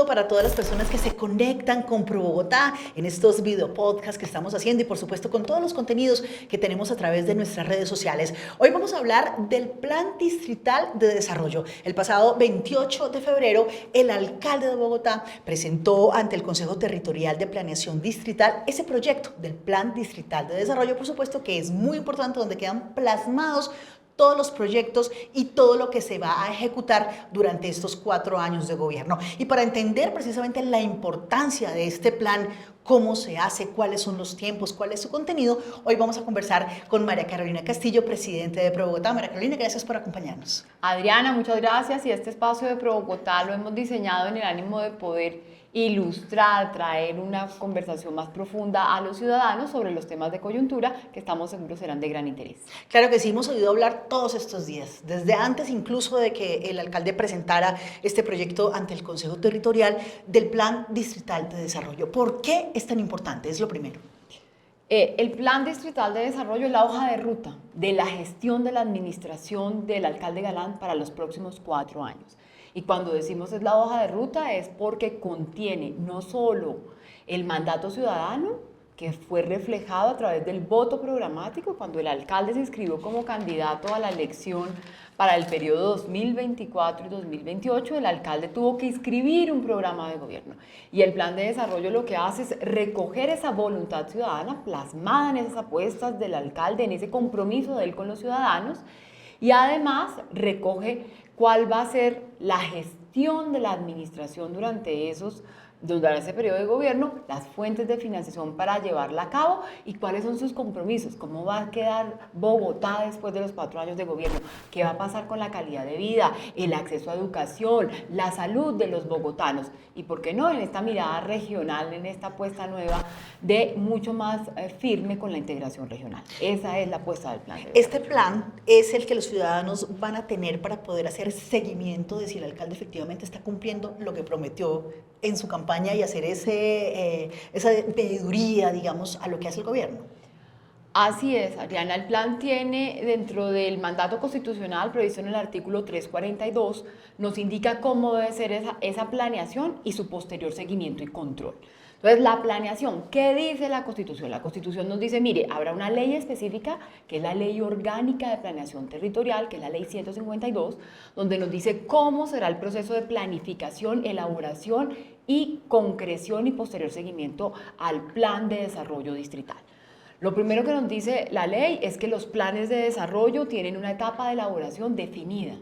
para todas las personas que se conectan con Pro Bogotá en estos video podcasts que estamos haciendo y por supuesto con todos los contenidos que tenemos a través de nuestras redes sociales. Hoy vamos a hablar del Plan Distrital de Desarrollo. El pasado 28 de febrero, el alcalde de Bogotá presentó ante el Consejo Territorial de Planeación Distrital ese proyecto del Plan Distrital de Desarrollo, por supuesto que es muy importante, donde quedan plasmados todos los proyectos y todo lo que se va a ejecutar durante estos 4 años de gobierno. Y para entender precisamente la importancia de este plan, cómo se hace, cuáles son los tiempos, cuál es su contenido, hoy vamos a conversar con María Carolina Castillo, presidente de Pro Bogotá. María Carolina, gracias por acompañarnos. Adriana, muchas gracias. Y este espacio de Pro Bogotá lo hemos diseñado en el ánimo de poder ilustrar, traer una conversación más profunda a los ciudadanos sobre los temas de coyuntura que estamos seguros serán de gran interés. Claro que sí, hemos oído hablar todos estos días, desde antes incluso de que el alcalde presentara este proyecto ante el Consejo Territorial del Plan Distrital de Desarrollo. ¿Por qué es tan importante? Es lo primero. El Plan Distrital de Desarrollo es la hoja de ruta de la gestión de la administración del alcalde Galán para los próximos 4 años. Y cuando decimos es la hoja de ruta es porque contiene no solo el mandato ciudadano, que fue reflejado a través del voto programático cuando el alcalde se inscribió como candidato a la elección para el periodo 2024 y 2028, el alcalde tuvo que inscribir un programa de gobierno. Y el plan de desarrollo lo que hace es recoger esa voluntad ciudadana plasmada en esas apuestas del alcalde, en ese compromiso de él con los ciudadanos, y además recoge cuál va a ser la gestión de la administración durante ese periodo de gobierno, las fuentes de financiación para llevarla a cabo y cuáles son sus compromisos, cómo va a quedar Bogotá después de los 4 años de gobierno, qué va a pasar con la calidad de vida, el acceso a educación, la salud de los bogotanos y, por qué no, en esta mirada regional, en esta apuesta nueva de mucho más firme con la integración regional. Esa es la apuesta del plan. Este plan es el que los ciudadanos van a tener para poder hacer seguimiento de si el alcalde efectivamente está cumpliendo lo que prometió en su campaña y hacer esa pediduría, digamos, a lo que hace el gobierno. Así es, Adriana. El plan tiene dentro del mandato constitucional previsto en el artículo 342, nos indica cómo debe ser esa planeación y su posterior seguimiento y control. Entonces, la planeación, ¿qué dice la Constitución? La Constitución nos dice, mire, habrá una ley específica, que es la Ley Orgánica de Planeación Territorial, que es la Ley 152, donde nos dice cómo será el proceso de planificación, elaboración y concreción y posterior seguimiento al plan de desarrollo distrital. Lo primero que nos dice la ley es que los planes de desarrollo tienen una etapa de elaboración definida.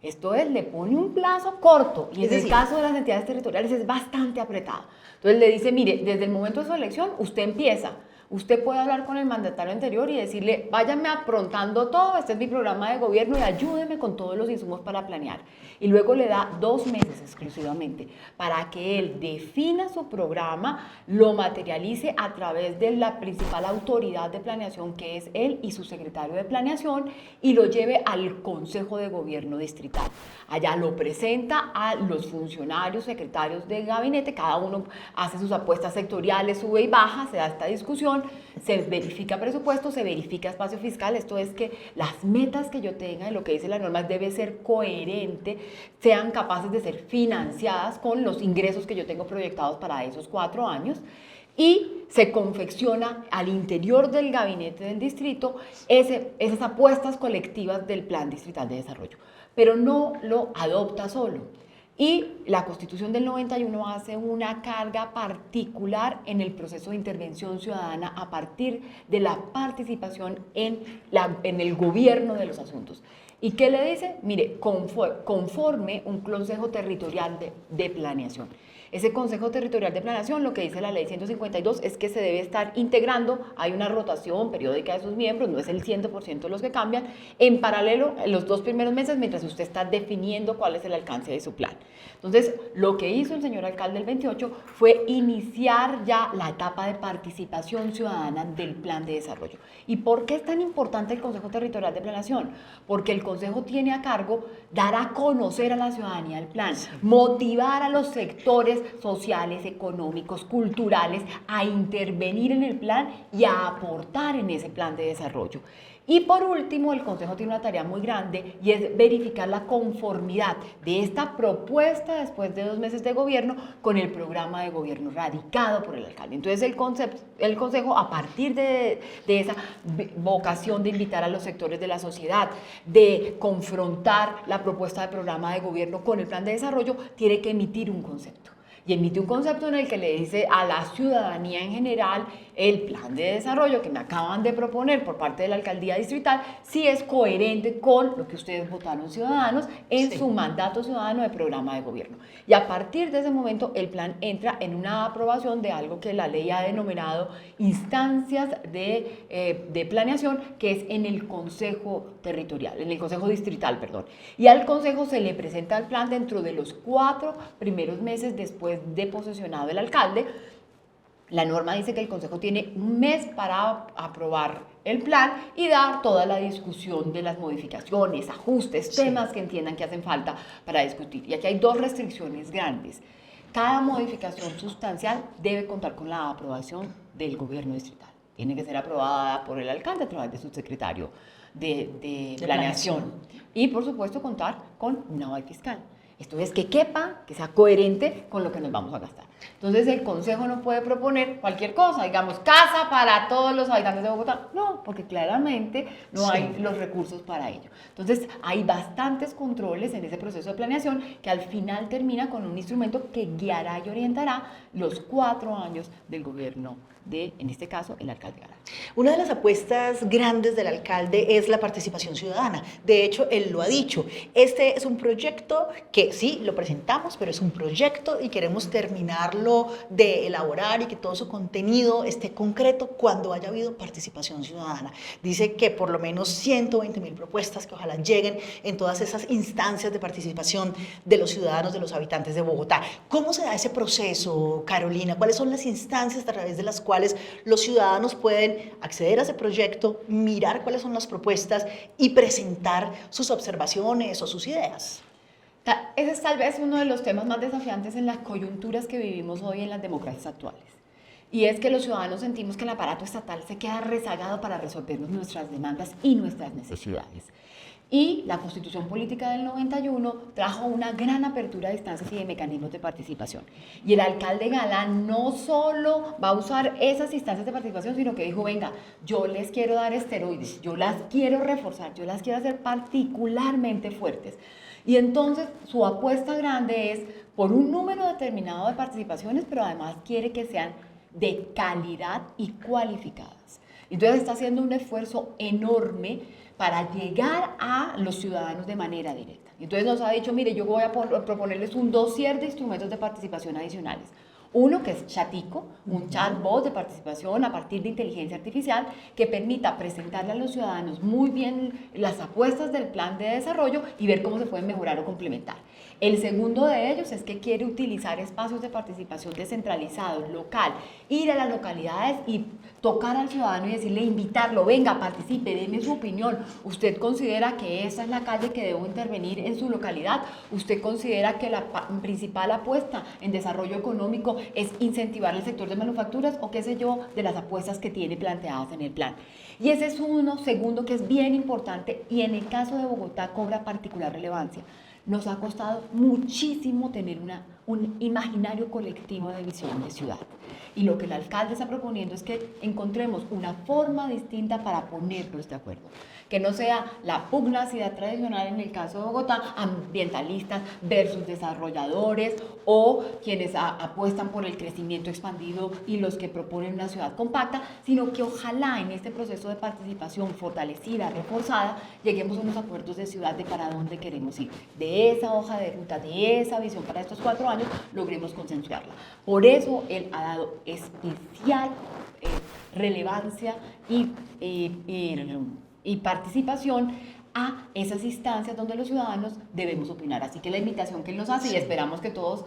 Esto es, le pone un plazo corto y en el caso de las entidades territoriales es bastante apretado. Entonces le dice, mire, desde el momento de su elección usted empieza. Usted puede hablar con el mandatario anterior y decirle, váyame aprontando todo, este es mi programa de gobierno y ayúdeme con todos los insumos para planear. Y luego le da 2 meses exclusivamente para que él defina su programa, lo materialice a través de la principal autoridad de planeación, que es él y su secretario de planeación, y lo lleve al Consejo de Gobierno Distrital. Allá lo presenta a los funcionarios, secretarios de gabinete, cada uno hace sus apuestas sectoriales, sube y baja, se da esta discusión, se verifica presupuesto, se verifica espacio fiscal, esto es que las metas que yo tenga, y lo que dice la norma debe ser coherente, sean capaces de ser financiadas con los ingresos que yo tengo proyectados para esos 4 años, y se confecciona al interior del gabinete del distrito esas apuestas colectivas del Plan Distrital de Desarrollo, pero no lo adopta solo. Y la Constitución del 91 hace una carga particular en el proceso de intervención ciudadana a partir de la participación en el gobierno de los asuntos. ¿Y qué le dice? Mire, conforme un consejo territorial de planeación. Ese Consejo Territorial de Planeación, lo que dice la Ley 152 es que se debe estar integrando, hay una rotación periódica de sus miembros, no es el 100% de los que cambian, en paralelo los 2 primeros meses mientras usted está definiendo cuál es el alcance de su plan. Entonces, lo que hizo el señor alcalde el 28 fue iniciar ya la etapa de participación ciudadana del plan de desarrollo. ¿Y por qué es tan importante el Consejo Territorial de Planeación? Porque el Consejo tiene a cargo dar a conocer a la ciudadanía el plan, motivar a los sectores sociales, económicos, culturales a intervenir en el plan y a aportar en ese plan de desarrollo. Y por último, el Consejo tiene una tarea muy grande y es verificar la conformidad de esta propuesta después de 2 meses de gobierno con el programa de gobierno radicado por el alcalde. Entonces el Consejo, a partir de esa vocación de invitar a los sectores de la sociedad, de confrontar la propuesta de programa de gobierno con el plan de desarrollo, tiene que emitir un concepto. Y emite un concepto en el que le dice a la ciudadanía en general el plan de desarrollo que me acaban de proponer por parte de la alcaldía distrital, si es coherente con lo que ustedes votaron ciudadanos en su mandato ciudadano de programa de gobierno. Y a partir de ese momento el plan entra en una aprobación de algo que la ley ha denominado instancias de planeación, que es en el Consejo Territorial, en el Consejo Distrital, perdón. Y al Consejo se le presenta el plan dentro de los 4 primeros meses después de posesionado el alcalde. La norma dice que el Consejo tiene 1 mes para aprobar el plan y dar toda la discusión de las modificaciones, ajustes, temas que entiendan que hacen falta para discutir. Y aquí hay 2 restricciones grandes. Cada modificación sustancial debe contar con la aprobación del gobierno distrital. Tiene que ser aprobada por el alcalde a través de su secretario de planeación. Y, por supuesto, contar con un aval fiscal. Esto es que quepa, que sea coherente con lo que nos vamos a gastar. Entonces el Consejo no puede proponer cualquier cosa, digamos, casa para todos los habitantes de Bogotá. No, porque claramente no hay los recursos para ello. Entonces hay bastantes controles en ese proceso de planeación que al final termina con un instrumento que guiará y orientará los 4 años del gobierno de, en este caso, el alcalde Galán. Una de las apuestas grandes del alcalde es la participación ciudadana. De hecho, él lo ha dicho. Este es un proyecto que sí, lo presentamos, pero es un proyecto y queremos terminarlo de elaborar y que todo su contenido esté concreto cuando haya habido participación ciudadana. Dice que por lo menos 120.000 propuestas que ojalá lleguen en todas esas instancias de participación de los ciudadanos, de los habitantes de Bogotá. ¿Cómo se da ese proceso, Carolina? ¿Cuáles son las instancias a través de las cuales los ciudadanos pueden acceder a ese proyecto, mirar cuáles son las propuestas y presentar sus observaciones o sus ideas? Ese es tal vez uno de los temas más desafiantes en las coyunturas que vivimos hoy en las democracias actuales. Y es que los ciudadanos sentimos que el aparato estatal se queda rezagado para resolvernos nuestras demandas y nuestras necesidades. Y la Constitución Política del 91 trajo una gran apertura de instancias y de mecanismos de participación. Y el alcalde Galán no solo va a usar esas instancias de participación, sino que dijo, venga, yo les quiero dar esteroides, yo las quiero reforzar, yo las quiero hacer particularmente fuertes. Y entonces su apuesta grande es por un número determinado de participaciones, pero además quiere que sean de calidad y cualificadas. Entonces está haciendo un esfuerzo enorme para llegar a los ciudadanos de manera directa. Entonces nos ha dicho, mire, yo voy a proponerles un dossier de instrumentos de participación adicionales. Uno que es Chatico, un chatbot de participación a partir de inteligencia artificial que permita presentarle a los ciudadanos muy bien las apuestas del plan de desarrollo y ver cómo se pueden mejorar o complementar. El segundo de ellos es que quiere utilizar espacios de participación descentralizados, local, ir a las localidades y tocar al ciudadano y decirle, invitarlo, venga, participe, deme su opinión. ¿Usted considera que esa es la calle que debo intervenir en su localidad? ¿Usted considera que la principal apuesta en desarrollo económico es incentivar el sector de manufacturas o qué sé yo, de las apuestas que tiene planteadas en el plan? Y ese es uno, segundo, que es bien importante y en el caso de Bogotá cobra particular relevancia. Nos ha costado muchísimo tener un imaginario colectivo de visión de ciudad. Y lo que el alcalde está proponiendo es que encontremos una forma distinta para ponernos de acuerdo. Que no sea la pugnacidad tradicional en el caso de Bogotá, ambientalistas versus desarrolladores o quienes apuestan por el crecimiento expandido y los que proponen una ciudad compacta, sino que ojalá en este proceso de participación fortalecida, reforzada, lleguemos a unos acuerdos de ciudad de para dónde queremos ir. De esa hoja de ruta, de esa visión para estos 4 años, logremos consensuarla. Por eso él ha dado especial relevancia y participación a esas instancias donde los ciudadanos debemos opinar. Así que la invitación que él nos hace, y esperamos que todos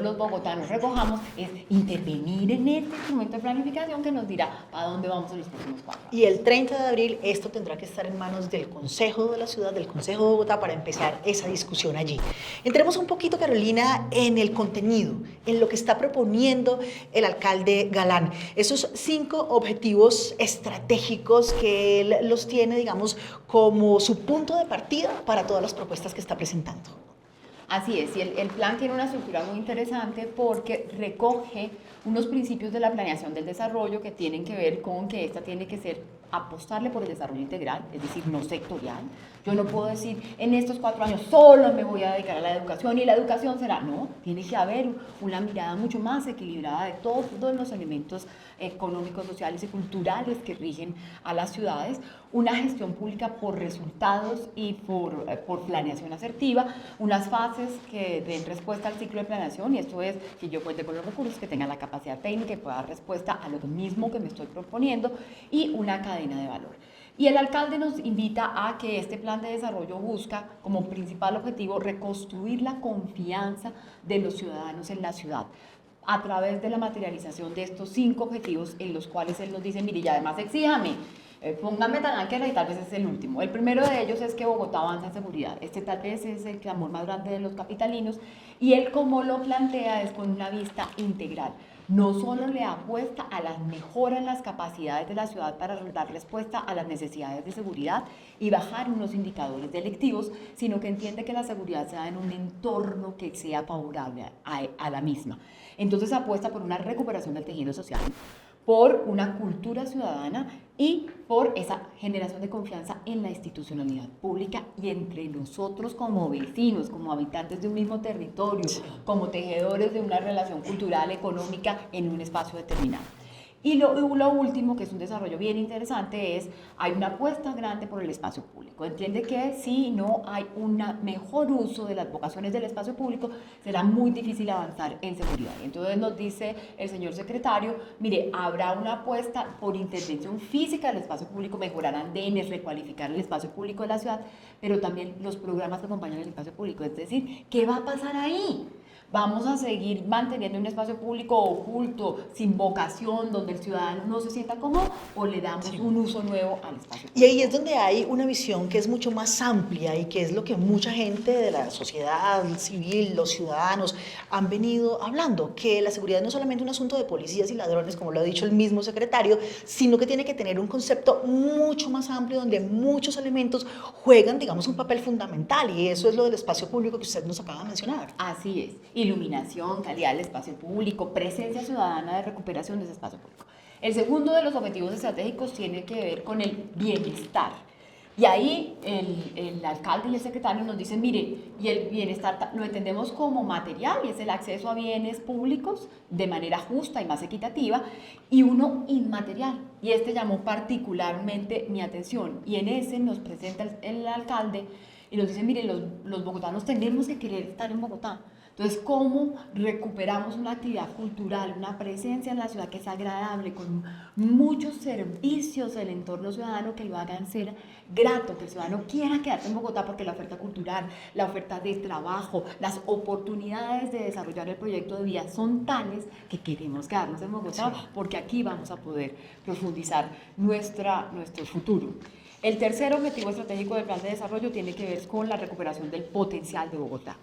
los bogotanos recojamos, es intervenir en este instrumento de planificación que nos dirá a dónde vamos en los próximos 4 años. Y el 30 de abril esto tendrá que estar en manos del Consejo de la Ciudad, del Consejo de Bogotá, para empezar esa discusión allí. Entremos un poquito, Carolina, en el contenido, en lo que está proponiendo el alcalde Galán. Esos 5 objetivos estratégicos que él los tiene, digamos, como su punto de partida para todas las propuestas que está presentando. Así es, y el plan tiene una estructura muy interesante porque recoge unos principios de la planeación del desarrollo que tienen que ver con que esta tiene que ser apostarle por el desarrollo integral, es decir, no sectorial. Yo no puedo decir, en estos 4 años solo me voy a dedicar a la educación y la educación será, no, tiene que haber una mirada mucho más equilibrada de todos los elementos económicos, sociales y culturales que rigen a las ciudades, una gestión pública por resultados y por planeación asertiva, unas fases que den respuesta al ciclo de planeación, y esto es que yo cuente con los recursos, que tenga la capacidad técnica y pueda dar respuesta a lo mismo que me estoy proponiendo, y una cadena de valor. Y el alcalde nos invita a que este plan de desarrollo busca como principal objetivo reconstruir la confianza de los ciudadanos en la ciudad a través de la materialización de estos 5 objetivos en los cuales él nos dice, mire, y además exíjame, póngame talanquera, y tal vez es el último. El primero de ellos es que Bogotá avance en seguridad. Este tal vez es el clamor más grande de los capitalinos, y él, como lo plantea, es con una vista integral. No solo le apuesta a la mejora en las capacidades de la ciudad para dar respuesta a las necesidades de seguridad y bajar unos indicadores delictivos, sino que entiende que la seguridad se da en un entorno que sea favorable a la misma. Entonces apuesta por una recuperación del tejido social, por una cultura ciudadana y por esa generación de confianza en la institucionalidad pública y entre nosotros como vecinos, como habitantes de un mismo territorio, como tejedores de una relación cultural, económica en un espacio determinado. Y lo último, que es un desarrollo bien interesante, es hay una apuesta grande por el espacio público. Entiende que si no hay un mejor uso de las vocaciones del espacio público, será muy difícil avanzar en seguridad. Entonces nos dice el señor secretario, mire, habrá una apuesta por intervención física del espacio público, mejorar andenes, recualificar el espacio público de la ciudad, pero también los programas que acompañan el espacio público. Es decir, ¿qué va a pasar ahí? ¿Vamos a seguir manteniendo un espacio público oculto, sin vocación, donde el ciudadano no se sienta cómodo, o le damos un uso nuevo al espacio público? Y ahí es donde hay una visión que es mucho más amplia y que es lo que mucha gente de la sociedad civil, los ciudadanos, han venido hablando, que la seguridad no es solamente un asunto de policías y ladrones, como lo ha dicho el mismo secretario, sino que tiene que tener un concepto mucho más amplio donde muchos elementos juegan, digamos, un papel fundamental, y eso es lo del espacio público que usted nos acaba de mencionar. Así es. Iluminación, calidad del espacio público, presencia ciudadana de recuperación de ese espacio público. El segundo de los objetivos estratégicos tiene que ver con el bienestar. Y ahí el alcalde y el secretario nos dicen, mire, y el bienestar lo entendemos como material, y es el acceso a bienes públicos de manera justa y más equitativa, y uno inmaterial. Y este llamó particularmente mi atención, y en ese nos presenta el alcalde y nos dice, mire, los bogotanos tenemos que querer estar en Bogotá. Entonces, ¿cómo recuperamos una actividad cultural, una presencia en la ciudad que es agradable, con muchos servicios del entorno ciudadano que lo hagan ser grato, que el ciudadano quiera quedarse en Bogotá porque la oferta cultural, la oferta de trabajo, las oportunidades de desarrollar el proyecto de vida son tales que queremos quedarnos en Bogotá, porque aquí vamos a poder profundizar nuestro futuro? El tercer objetivo estratégico del plan de desarrollo tiene que ver con la recuperación del potencial de Bogotá.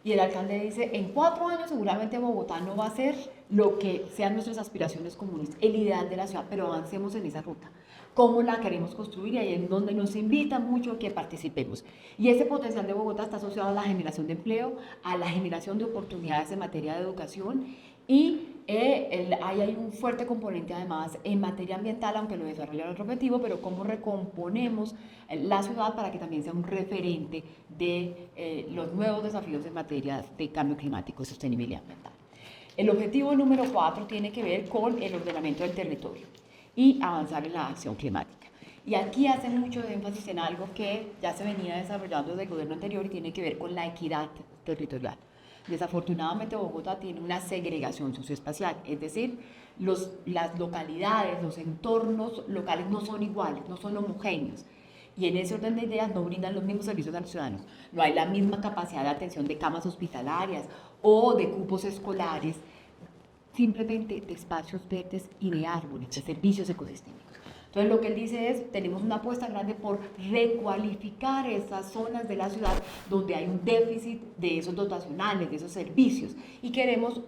Y el alcalde dice, en 4 años seguramente Bogotá no va a ser lo que sean nuestras aspiraciones comunes, el ideal de la ciudad, pero avancemos en esa ruta. ¿Cómo la queremos construir? Y ahí es donde nos invita mucho a que participemos. Y ese potencial de Bogotá está asociado a la generación de empleo, a la generación de oportunidades en materia de educación, y ahí hay un fuerte componente además en materia ambiental, aunque lo desarrolla otro objetivo, pero cómo recomponemos la ciudad para que también sea un referente de los nuevos desafíos en materia de cambio climático y sostenibilidad ambiental. El objetivo número 4 tiene que ver con el ordenamiento del territorio y avanzar en la acción climática. Y aquí hacen mucho énfasis en algo que ya se venía desarrollando desde el gobierno anterior y tiene que ver con la equidad territorial. Desafortunadamente Bogotá tiene una segregación socioespacial, es decir, las localidades, los entornos locales no son iguales, no son homogéneos. Y en ese orden de ideas no brindan los mismos servicios a los ciudadanos. No hay la misma capacidad de atención de camas hospitalarias o de cupos escolares, simplemente de espacios verdes y de árboles, de servicios ecosistémicos. Entonces lo que él dice es, tenemos una apuesta grande por recualificar esas zonas de la ciudad donde hay un déficit de esos dotacionales, de esos servicios, y queremos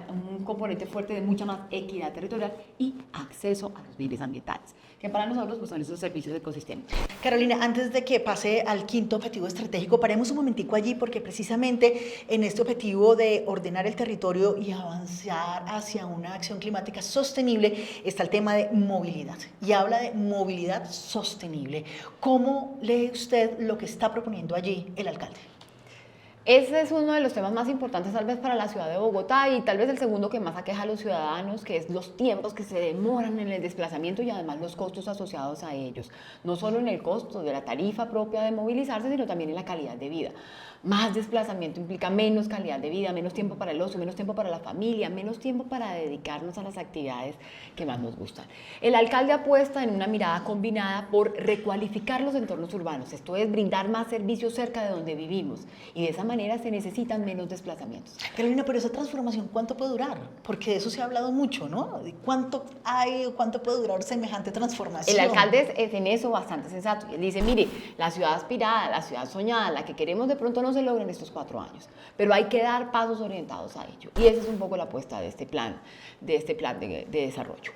un componente fuerte de mucha más equidad territorial y acceso a los bienes ambientales, que para nosotros pues, son esos servicios ecosistémicos. Carolina, antes de que pase al quinto objetivo estratégico, paremos un momentico allí porque precisamente en este objetivo de ordenar el territorio y avanzar hacia una acción climática sostenible está el tema de movilidad y habla de movilidad sostenible. ¿Cómo lee usted lo que está proponiendo allí el alcalde? Ese es uno de los temas más importantes tal vez para la ciudad de Bogotá y tal vez el segundo que más aqueja a los ciudadanos, que es los tiempos que se demoran en el desplazamiento y además los costos asociados a ellos. No solo en el costo de la tarifa propia de movilizarse, sino también en la calidad de vida. Más desplazamiento implica menos calidad de vida, menos tiempo para el ocio, menos tiempo para la familia, menos tiempo para dedicarnos a las actividades que más nos gustan. El alcalde apuesta en una mirada combinada por recualificar los entornos urbanos, esto es brindar más servicios cerca de donde vivimos y de esa manera se necesitan menos desplazamientos. Carolina, pero esa transformación, ¿cuánto puede durar? Porque de eso se ha hablado mucho, ¿no? ¿Cuánto puede durar semejante transformación? El alcalde es en eso bastante sensato. Él dice, mire, la ciudad aspirada, la ciudad soñada, la que queremos de pronto no se logra en estos 4 años, pero hay que dar pasos orientados a ello. Y esa es un poco la apuesta de este plan de desarrollo.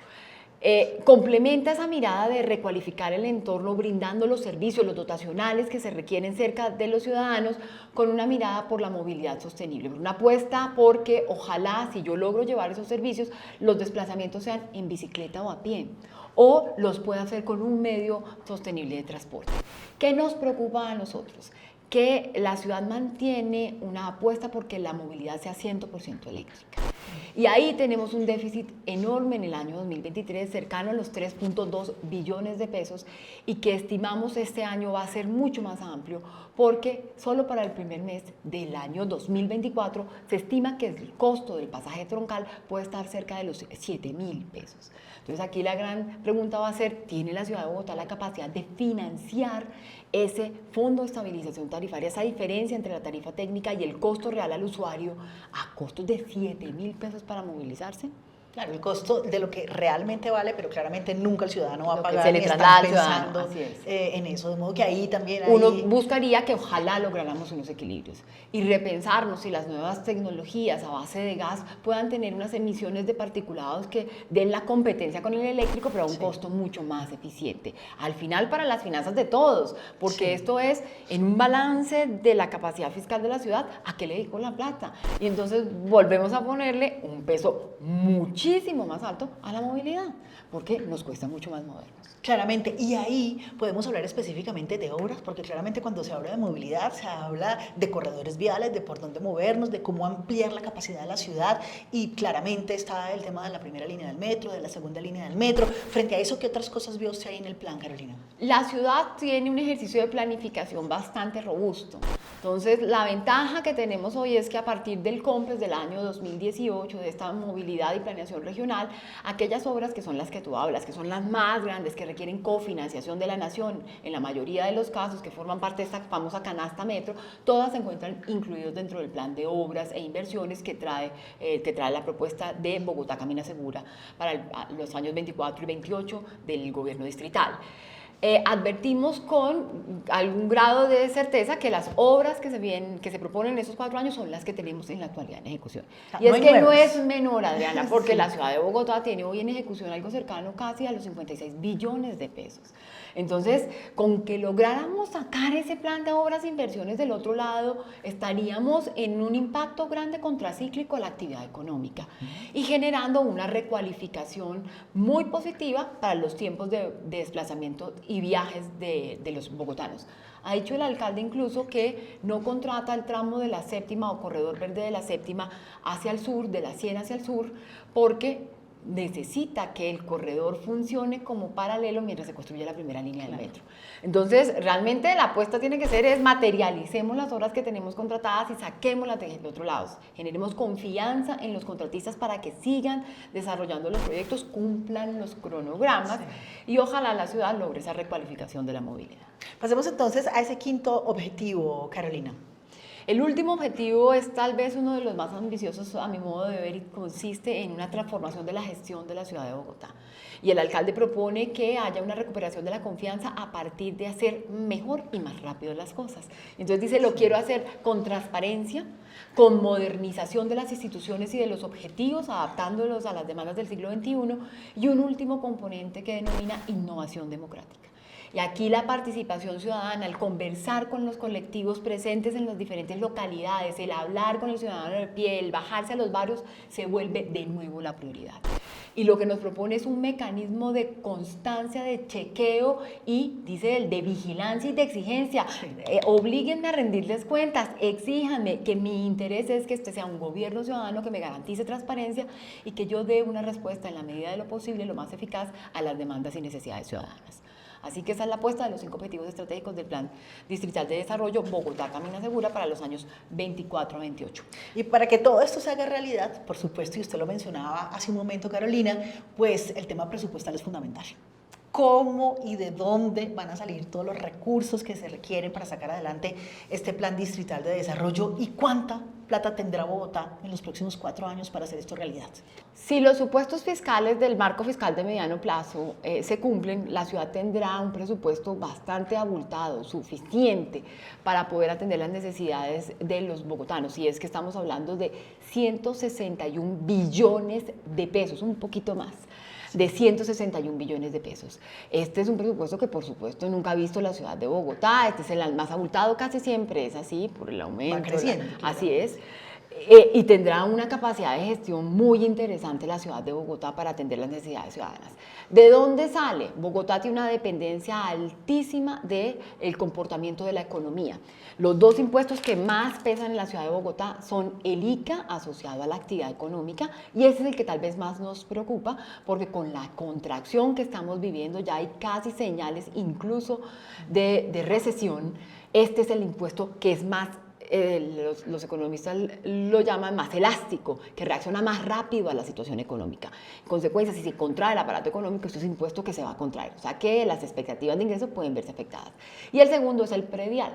Complementa esa mirada de recualificar el entorno brindando los servicios, los dotacionales que se requieren cerca de los ciudadanos con una mirada por la movilidad sostenible, una apuesta porque ojalá si yo logro llevar esos servicios los desplazamientos sean en bicicleta o a pie o los pueda hacer con un medio sostenible de transporte. ¿Qué nos preocupa a nosotros? Que la ciudad mantiene una apuesta porque la movilidad sea 100% eléctrica. Y ahí tenemos un déficit enorme en el año 2023, cercano a los 3.2 billones de pesos y que estimamos este año va a ser mucho más amplio porque solo para el primer mes del año 2024 se estima que el costo del pasaje troncal puede estar cerca de los 7.000 pesos. Entonces aquí la gran pregunta va a ser, ¿tiene la ciudad de Bogotá la capacidad de financiar ese fondo de estabilización tarifaria, esa diferencia entre la tarifa técnica y el costo real al usuario a costos de 7.000 pesos para movilizarse? Claro, el costo de lo que realmente vale, pero claramente nunca el ciudadano va a pagar se le ni traslada están al ciudadano, pensando así es. En eso, de modo que ahí también Uno buscaría que ojalá lográramos unos equilibrios y repensarnos si las nuevas tecnologías a base de gas puedan tener unas emisiones de particulados que den la competencia con el eléctrico, pero a un costo mucho más eficiente. Al final para las finanzas de todos, porque esto es en un balance de la capacidad fiscal de la ciudad, ¿a qué le dedico la plata? Y entonces volvemos a ponerle un peso muchísimo más alto a la movilidad, porque nos cuesta mucho más movernos. Claramente, y ahí podemos hablar específicamente de obras, porque claramente cuando se habla de movilidad se habla de corredores viales, de por dónde movernos, de cómo ampliar la capacidad de la ciudad, y claramente está el tema de la primera línea del metro, de la segunda línea del metro. Frente a eso, ¿qué otras cosas vio usted ahí en el plan, Carolina? La ciudad tiene un ejercicio de planificación bastante robusto. Entonces, la ventaja que tenemos hoy es que a partir del COMPES del año 2018, de esta movilidad y planeación regional, aquellas obras que son las que tú hablas, que son las más grandes, que requieren cofinanciación de la nación, en la mayoría de los casos que forman parte de esta famosa canasta metro, todas se encuentran incluidos dentro del plan de obras e inversiones que trae la propuesta de Bogotá Camina Segura para los años 24 y 28 del gobierno distrital. Advertimos con algún grado de certeza que las obras que se proponen en esos 4 años son las que tenemos en la actualidad en ejecución. Y es que no es menor, Adriana, porque la ciudad de Bogotá tiene hoy en ejecución algo cercano casi a los 56 billones de pesos. Entonces, con que lográramos sacar ese plan de obras e inversiones del otro lado, estaríamos en un impacto grande contracíclico a la actividad económica y generando una recualificación muy positiva para los tiempos de desplazamiento y viajes de los bogotanos. Ha dicho el alcalde incluso que no contrata el tramo de la séptima o corredor verde de la séptima hacia el sur, de la 100 hacia el sur, porque necesita que el corredor funcione como paralelo mientras se construye la primera línea del metro. Entonces, realmente la apuesta tiene que ser es materialicemos las obras que tenemos contratadas y saquémoslas de otro lado. Generemos confianza en los contratistas para que sigan desarrollando los proyectos, cumplan los cronogramas y ojalá la ciudad logre esa recualificación de la movilidad. Pasemos entonces a ese quinto objetivo, Carolina. El último objetivo es tal vez uno de los más ambiciosos a mi modo de ver y consiste en una transformación de la gestión de la ciudad de Bogotá. Y el alcalde propone que haya una recuperación de la confianza a partir de hacer mejor y más rápido las cosas. Entonces dice, lo quiero hacer con transparencia, con modernización de las instituciones y de los objetivos, adaptándolos a las demandas del siglo XXI, y un último componente que denomina innovación democrática. Y aquí la participación ciudadana, el conversar con los colectivos presentes en las diferentes localidades, el hablar con el ciudadano de pie, el bajarse a los barrios, se vuelve de nuevo la prioridad. Y lo que nos propone es un mecanismo de constancia, de chequeo y, dice él, de vigilancia y de exigencia. Oblíguenme a rendirles cuentas, exíjanme, que mi interés es que este sea un gobierno ciudadano que me garantice transparencia y que yo dé una respuesta en la medida de lo posible, lo más eficaz, a las demandas y necesidades ciudadanas. Así que esa es la apuesta de los 5 objetivos estratégicos del Plan Distrital de Desarrollo Bogotá Camina Segura para los años 24 a 28. Y para que todo esto se haga realidad, por supuesto, y usted lo mencionaba hace un momento, Carolina, pues el tema presupuestal es fundamental. ¿Cómo y de dónde van a salir todos los recursos que se requieren para sacar adelante este Plan Distrital de Desarrollo y cuánta plata tendrá Bogotá en los próximos 4 años para hacer esto realidad? Si los supuestos fiscales del marco fiscal de mediano plazo se cumplen, la ciudad tendrá un presupuesto bastante abultado, suficiente para poder atender las necesidades de los bogotanos. Y es que estamos hablando de 161 billones de pesos, un poquito más, de 161 billones de pesos. Este es un presupuesto que por supuesto nunca ha visto la ciudad de Bogotá, este es el más abultado, casi siempre es así, por el aumento. Va creciendo. Así es. Y tendrá una capacidad de gestión muy interesante la ciudad de Bogotá para atender las necesidades ciudadanas. ¿De dónde sale? Bogotá tiene una dependencia altísima del comportamiento de la economía. Los 2 impuestos que más pesan en la ciudad de Bogotá son el ICA asociado a la actividad económica y ese es el que tal vez más nos preocupa porque con la contracción que estamos viviendo ya hay casi señales incluso de recesión. Este es el impuesto que es más los economistas lo llaman más elástico, que reacciona más rápido a la situación económica. En consecuencia, si se contrae el aparato económico, esto es impuesto que se va a contraer, o sea que las expectativas de ingresos pueden verse afectadas. Y el segundo es el predial.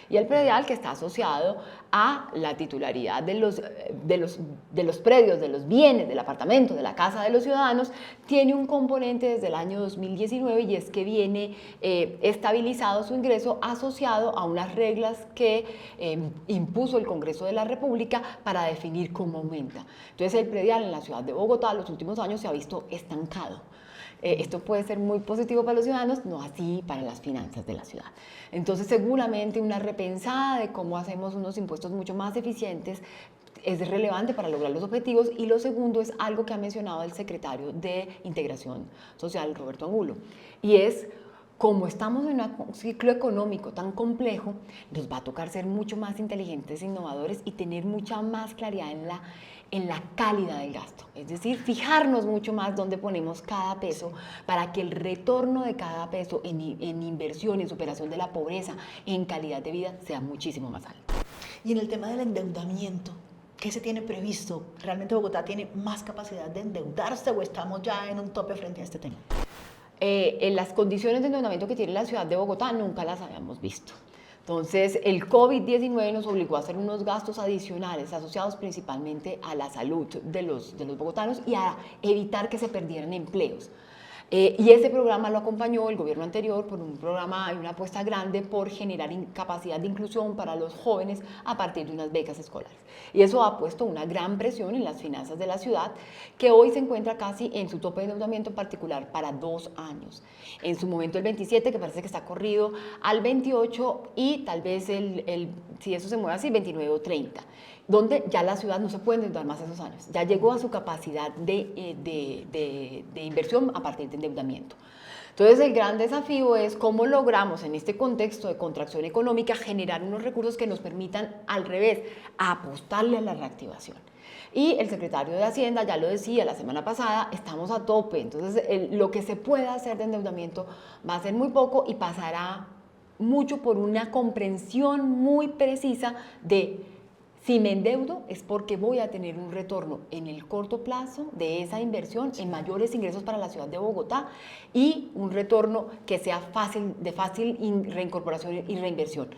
Y el predial que está asociado a la titularidad de los predios, de los bienes, del apartamento, de la casa de los ciudadanos, tiene un componente desde el año 2019 y es que viene estabilizado su ingreso asociado a unas reglas que impuso el Congreso de la República para definir cómo aumenta. Entonces el predial en la ciudad de Bogotá en los últimos años se ha visto estancado. Esto puede ser muy positivo para los ciudadanos, no así para las finanzas de la ciudad. Entonces, seguramente una repensada de cómo hacemos unos impuestos mucho más eficientes es relevante para lograr los objetivos. Y lo segundo es algo que ha mencionado el secretario de Integración Social, Roberto Angulo, y es como estamos en un ciclo económico tan complejo, nos va a tocar ser mucho más inteligentes e innovadores y tener mucha más claridad en la calidad del gasto. Es decir, fijarnos mucho más dónde ponemos cada peso para que el retorno de cada peso en inversión, en superación de la pobreza, en calidad de vida, sea muchísimo más alto. Y en el tema del endeudamiento, ¿qué se tiene previsto? ¿Realmente Bogotá tiene más capacidad de endeudarse o estamos ya en un tope frente a este tema? En las condiciones de endeudamiento que tiene la ciudad de Bogotá nunca las habíamos visto. Entonces, el COVID-19 nos obligó a hacer unos gastos adicionales asociados principalmente a la salud de los bogotanos y a evitar que se perdieran empleos. Y ese programa lo acompañó el gobierno anterior por un programa y una apuesta grande por generar capacidad de inclusión para los jóvenes a partir de unas becas escolares. Y eso ha puesto una gran presión en las finanzas de la ciudad, que hoy se encuentra casi en su tope de endeudamiento particular para 2 años. En su momento el 27, que parece que está corrido al 28 y tal vez si eso se mueve así, 29 o 30. Donde ya la ciudad no se puede endeudar más esos años. Ya llegó a su capacidad de inversión a partir de endeudamiento. Entonces, el gran desafío es cómo logramos en este contexto de contracción económica generar unos recursos que nos permitan, al revés, apostarle a la reactivación. Y el secretario de Hacienda ya lo decía la semana pasada, estamos a tope, entonces lo que se pueda hacer de endeudamiento va a ser muy poco y pasará mucho por una comprensión muy precisa de si me endeudo es porque voy a tener un retorno en el corto plazo de esa inversión en mayores ingresos para la ciudad de Bogotá y un retorno que sea de fácil reincorporación y reinversión.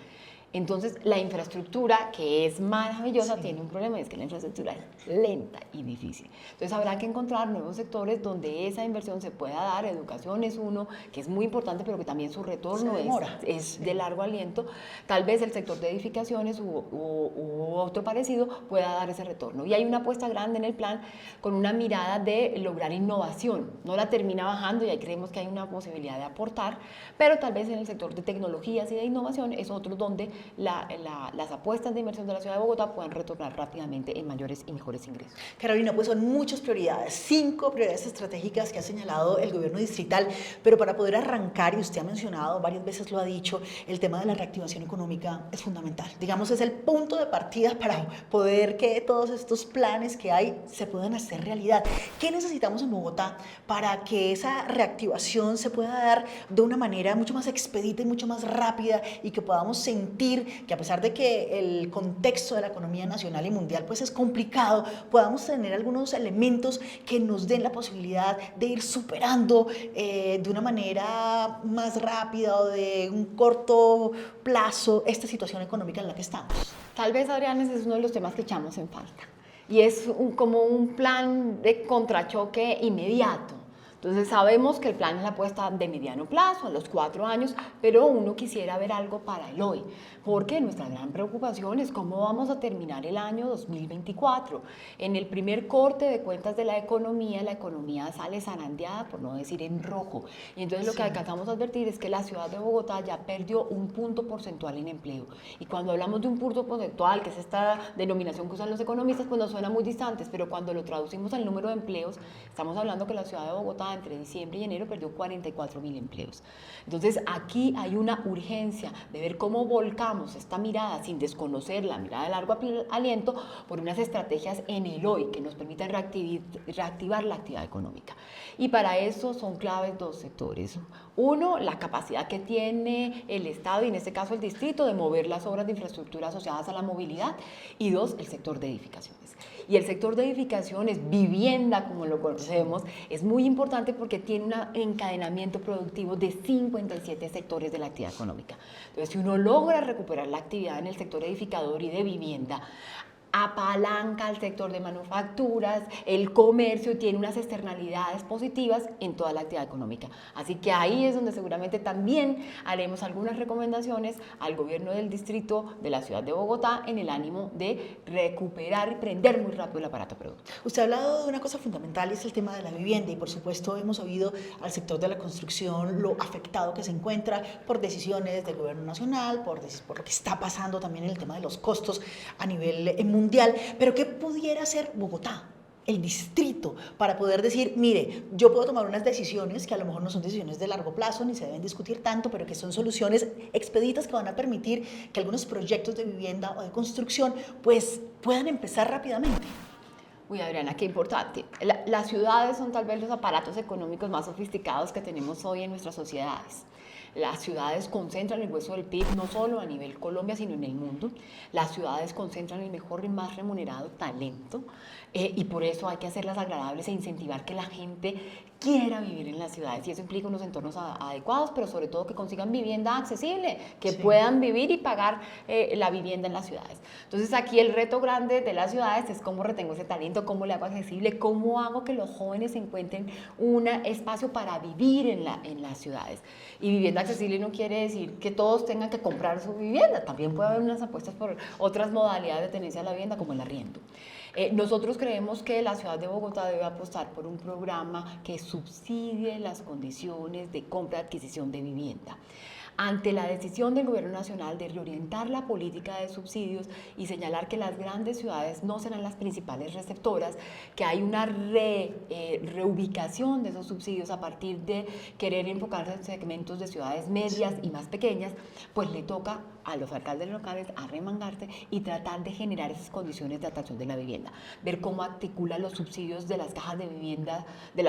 Entonces, la infraestructura, que es maravillosa, tiene un problema, es que la infraestructura es lenta y difícil. Entonces, habrá que encontrar nuevos sectores donde esa inversión se pueda dar. Educación es uno, que es muy importante, pero que también su retorno es de largo aliento. Tal vez el sector de edificaciones u otro parecido pueda dar ese retorno. Y hay una apuesta grande en el plan con una mirada de lograr innovación. No la termina bajando y ahí creemos que hay una posibilidad de aportar, pero tal vez en el sector de tecnologías y de innovación es otro donde las apuestas de inversión de la ciudad de Bogotá puedan retornar rápidamente en mayores y mejores ingresos. Carolina, pues son muchas prioridades, 5 prioridades estratégicas que ha señalado el gobierno distrital, pero para poder arrancar, y usted ha mencionado, varias veces lo ha dicho, el tema de la reactivación económica es fundamental. Digamos, es el punto de partida para poder que todos estos planes que hay se puedan hacer realidad. ¿Qué necesitamos en Bogotá para que esa reactivación se pueda dar de una manera mucho más expedita y mucho más rápida y que podamos sentir que a pesar de que el contexto de la economía nacional y mundial pues es complicado, podamos tener algunos elementos que nos den la posibilidad de ir superando de una manera más rápida o de un corto plazo esta situación económica en la que estamos? Tal vez, Adrián, ese es uno de los temas que echamos en falta y es como un plan de contrachoque inmediato. Entonces sabemos que el plan es la apuesta de mediano plazo, a los 4 años, pero uno quisiera ver algo para el hoy, porque nuestra gran preocupación es cómo vamos a terminar el año 2024. En el primer corte de cuentas de la economía sale zarandeada, por no decir en rojo. Y entonces lo que alcanzamos a advertir es que la ciudad de Bogotá ya perdió un punto porcentual en empleo. Y cuando hablamos de un punto porcentual, que es esta denominación que usan los economistas, pues nos suena muy distantes, pero cuando lo traducimos al número de empleos, estamos hablando que la ciudad de Bogotá entre diciembre y enero perdió 44.000 empleos. Entonces aquí hay una urgencia de ver cómo volcamos esta mirada sin desconocer la mirada de largo aliento por unas estrategias en el hoy que nos permitan reactivar la actividad económica. Y para eso son claves 2 sectores. Uno, la capacidad que tiene el Estado y en este caso el distrito de mover las obras de infraestructura asociadas a la movilidad. Y 2, el sector de edificaciones. Y el sector de edificaciones, vivienda como lo conocemos, es muy importante porque tiene un encadenamiento productivo de 57 sectores de la actividad económica. Entonces, si uno logra recuperar la actividad en el sector edificador y de vivienda, apalanca al sector de manufacturas, el comercio, tiene unas externalidades positivas en toda la actividad económica. Así que ahí es donde seguramente también haremos algunas recomendaciones al gobierno del distrito de la ciudad de Bogotá en el ánimo de recuperar y prender muy rápido el aparato productivo. Usted ha hablado de una cosa fundamental y es el tema de la vivienda y por supuesto hemos oído al sector de la construcción lo afectado que se encuentra por decisiones del gobierno nacional, por lo que está pasando también en el tema de los costos a nivel mundial, pero ¿qué pudiera hacer Bogotá, el distrito, para poder decir, mire, yo puedo tomar unas decisiones que a lo mejor no son decisiones de largo plazo ni se deben discutir tanto, pero que son soluciones expeditas que van a permitir que algunos proyectos de vivienda o de construcción pues puedan empezar rápidamente? Uy, Adriana, qué importante. Las ciudades son tal vez los aparatos económicos más sofisticados que tenemos hoy en nuestras sociedades. Las ciudades concentran el grueso del PIB no solo a nivel Colombia, sino en el mundo. Las ciudades concentran el mejor y más remunerado talento y por eso hay que hacerlas agradables e incentivar que la gente quiera vivir en las ciudades y eso implica unos entornos adecuados, pero sobre todo que consigan vivienda accesible, que puedan vivir y pagar la vivienda en las ciudades. Entonces aquí el reto grande de las ciudades es cómo retengo ese talento, cómo le hago accesible, cómo hago que los jóvenes encuentren un espacio para vivir en las ciudades. Y vivienda accesible no quiere decir que todos tengan que comprar su vivienda, también puede haber unas apuestas por otras modalidades de tenencia a la vivienda como el arriendo. Nosotros creemos que la ciudad de Bogotá debe apostar por un programa que subsidie las condiciones de compra y adquisición de vivienda. ante la decisión del Gobierno Nacional de reorientar la política de subsidios y señalar que las grandes ciudades no serán las principales receptoras, que hay una reubicación de esos subsidios a partir de querer enfocarse en segmentos de ciudades medias y más pequeñas, pues le toca a los alcaldes locales arremangarse y tratar de generar esas condiciones de atracción de la vivienda, ver cómo articula los subsidios de las cajas de vivienda, de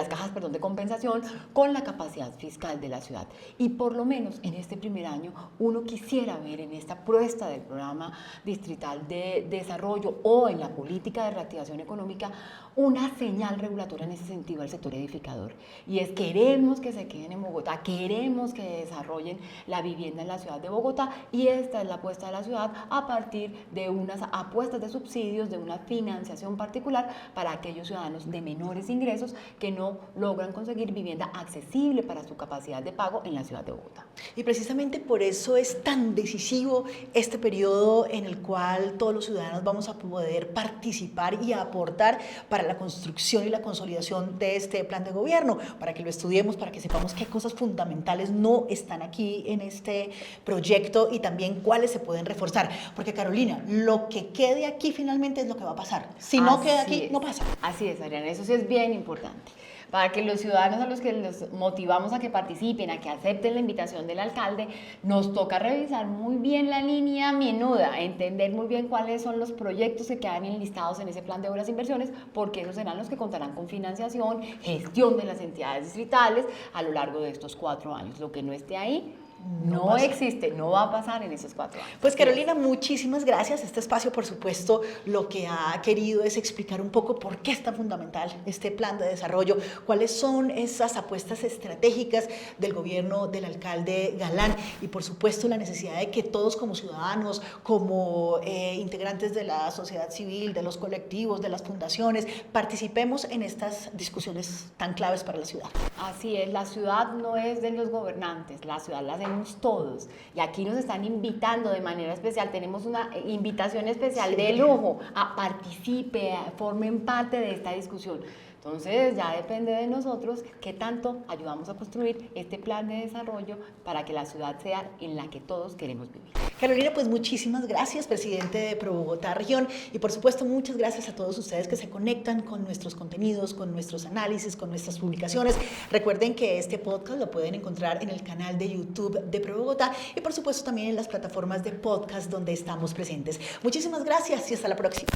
compensación con la capacidad fiscal de la ciudad. Y por lo menos en este primer año uno quisiera ver en esta propuesta del programa distrital de desarrollo o en la política de reactivación económica una señal regulatoria en ese sentido al sector edificador. Y es: queremos que se queden en Bogotá, queremos que desarrollen la vivienda en la ciudad de Bogotá, y esta es la apuesta de la ciudad a partir de unas apuestas de subsidios, de una financiación particular para aquellos ciudadanos de menores ingresos que no logran conseguir vivienda accesible para su capacidad de pago en la ciudad de Bogotá. Y precisamente por eso es tan decisivo este periodo en el cual todos los ciudadanos vamos a poder participar y aportar para la construcción y la consolidación de este plan de gobierno, para que lo estudiemos, para que sepamos qué cosas fundamentales no están aquí en este proyecto y también cuáles se pueden reforzar. Porque, Carolina, lo que quede aquí finalmente es lo que va a pasar. Si no queda aquí, no pasa. Así es, Adriana, eso sí es bien importante. Para que los ciudadanos a los que los motivamos a que participen, a que acepten la invitación del alcalde, nos toca revisar muy bien la línea menuda, entender muy bien cuáles son los proyectos que quedan enlistados en ese plan de obras e inversiones, porque esos serán los que contarán con financiación, gestión de las entidades distritales a lo largo de estos 4 años. Lo que no esté ahí no existe, no va a pasar en esos 4 años. Pues, Carolina, muchísimas gracias. Este espacio, por supuesto, lo que ha querido es explicar un poco por qué es tan fundamental este plan de desarrollo, cuáles son esas apuestas estratégicas del gobierno del alcalde Galán y, por supuesto, la necesidad de que todos como ciudadanos, como integrantes de la sociedad civil, de los colectivos, de las fundaciones, participemos en estas discusiones tan claves para la ciudad. Así es, la ciudad no es de los gobernantes, la ciudad la hacemos todos, y aquí nos están invitando de manera especial, tenemos una invitación especial de lujo a participe, formen parte de esta discusión. Entonces ya depende de nosotros qué tanto ayudamos a construir este plan de desarrollo para que la ciudad sea en la que todos queremos vivir. Carolina, pues muchísimas gracias, presidente de Pro Bogotá Región, y por supuesto muchas gracias a todos ustedes que se conectan con nuestros contenidos, con nuestros análisis, con nuestras publicaciones. Recuerden que este podcast lo pueden encontrar en el canal de YouTube de Pro Bogotá y por supuesto también en las plataformas de podcast donde estamos presentes. Muchísimas gracias y hasta la próxima.